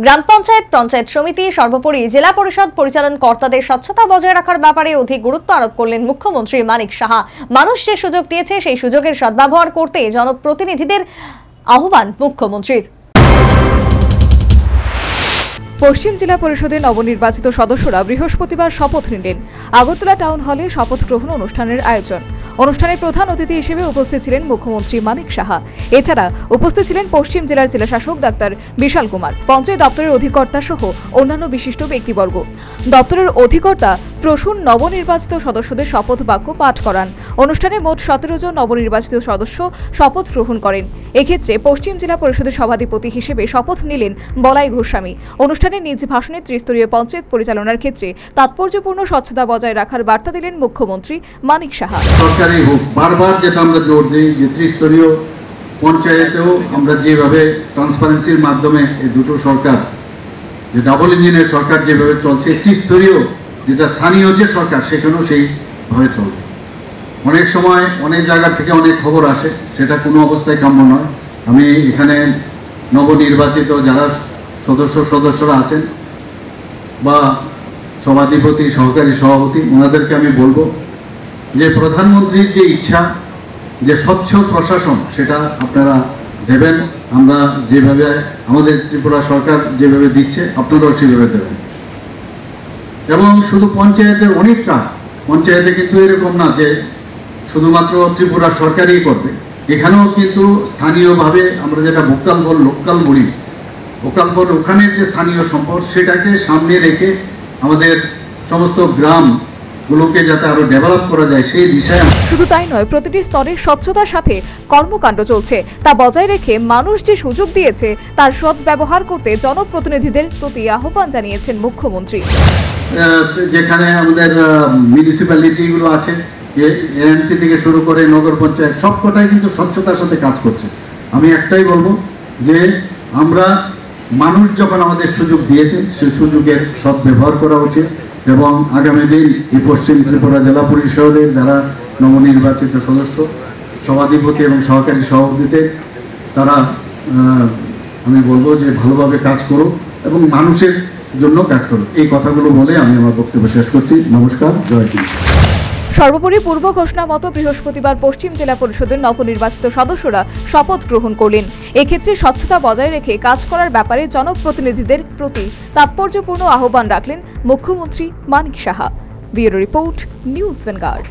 গ্রাম পঞ্চায়েত, পঞ্চায়েত সমিতি, সর্বোপরি জেলা পরিষদ পরিচালন কর্তাদের স্বচ্ছতা বজায় রাখার ব্যাপারে অধিক গুরুত্ব আরোপ করলেন মুখ্যমন্ত্রী মানিক সাহা। মানুষ যে সুযোগ দিয়েছে সেই সুযোগের সদ্ব্যবহার করতে জনপ্রতিনিধিদের আহ্বান মুখ্যমন্ত্রীর। পশ্চিম জেলা পরিষদের নবনির্বাচিত সদস্যরা বৃহস্পতিবার শপথ নিলেন। আগরতলা টাউন হলে শপথ গ্রহণ অনুষ্ঠানের আয়োজন। অনুষ্ঠানে প্রধান অতিথি হিসেবে উপস্থিত ছিলেন মুখ্যমন্ত্রী মানিক সাহা। এছাড়া উপস্থিত ছিলেন পশ্চিম জেলার জেলাশাসক ডাক্তার বিশাল কুমার, পঞ্চায়েত দপ্তরের অধিকর্তা সহ অন্যান্য বিশিষ্ট ব্যক্তিবর্গ। দপ্তরের অধিকর্তা প্রসূন নবনির্বাচিত সদস্যদের শপথ বাক্য পাঠ করান। অনুষ্ঠানে মোট 17 জন নবনির্বাচিত সদস্য শপথ গ্রহণ করেন। এক্ষেত্রে পশ্চিম জেলা পরিষদের সভাধিপতি হিসেবে শপথ নিলেন বলাই গোস্বামী। অনুষ্ঠানে নিজ ভাষণে ত্রিস্তরীয় পঞ্চায়েত পরিচালনার ক্ষেত্রে তাৎপর্যপূর্ণ স্বচ্ছতা বজায় রাখার বার্তা দিলেন মুখ্যমন্ত্রী মানিক সাহা। সরকারি হোক, বারবার যেটা আমরা জোর দিই যে ত্রিস্তরীয় পঞ্চায়েতেও আমরা যেভাবে ট্রান্সপারেন্সির মাধ্যমে এই দুটো সরকার, যে ডাবল ইঞ্জিনের সরকার যেভাবে চলছে, ত্রিস্তরীয় যেটা স্থানীয় যে সরকার সেখানেও সেইভাবে চলবে। অনেক সময় অনেক জায়গা থেকে অনেক খবর আসে, সেটা কোনো অবস্থায় কাম্য নয়। আমি এখানে নবনির্বাচিত যারা সদস্যরা আছেন বা সভাধিপতি, সহকারী সভাপতি, ওনাদেরকে আমি বলবো যে প্রধানমন্ত্রীর যে ইচ্ছা যে স্বচ্ছ প্রশাসন সেটা আপনারা দেবেন। আমরা যেভাবে আমাদের ত্রিপুরা সরকার যেভাবে দিচ্ছে আপনারাও সেভাবে দেবেন। এবং শুধু পঞ্চায়েতের অনেক কাজ, পঞ্চায়েতে কিন্তু এরকম না যে শুধুমাত্র ত্রিপুরা সরকারই করবে। এখানেও কিন্তু স্থানীয়ভাবে আমরা যেটা ভোকাল ফর লোকাল বলি, ভোকাল ফর ওখানের যে স্থানীয় সম্পদ সেটাকে সামনে রেখে আমাদের সমস্ত গ্রামগুলোকে যাতে আরো ডেভেলপ করা যায় সেই দিশায়। শুধু তাই নয়, প্রতিটি স্তরের স্বচ্ছতার সাথে কর্মকাণ্ড চলছে, তা বজায় রেখে মানুষ যে সুযোগ দিয়েছে তার সদ্ব্যবহার করতে জনপ্রতিনিধিদের প্রতি আহ্বান জানিয়েছেন মুখ্যমন্ত্রী। যেখানে আমাদের মিউনিসিপ্যালিটিগুলো আছে, এএনসি থেকে শুরু করে নগর পঞ্চায়েত, সবকটাই কিন্তু স্বচ্ছতার সাথে কাজ করছে। আমি একটাই বলবো যে আমরা মানুষ যখন আমাদের সুযোগ দিয়েছে সেই সুযোগের সদ্ব্যবহার করা উচিত। এবং আগামী দিন এই পশ্চিম ত্রিপুরা জেলা পরিষদের যারা নবনির্বাচিত সদস্য, সভাধিপতি এবং সহকারী সভাপতিতে তারা আমি বলবো যে ভালোভাবে কাজ করুক এবং মানুষের জন্য কাজ করুক। এই কথাগুলো বলে আমি আমার বক্তব্য শেষ করছি। নমস্কার, জয় হিন্দ। সর্বোপরি পূর্ব ঘোষণা মতো বৃহস্পতিবার পশ্চিম জেলা পরিষদের নবনির্বাচিত সদস্যরা শপথ গ্রহণ করলেন। এক্ষেত্রে স্বচ্ছতা বজায় রেখে কাজ করার ব্যাপারে জনপ্রতিনিধিদের প্রতি তাৎপর্যপূর্ণ আহ্বান রাখলেন মুখ্যমন্ত্রী Manik Saha. Bureau report, news vanguard.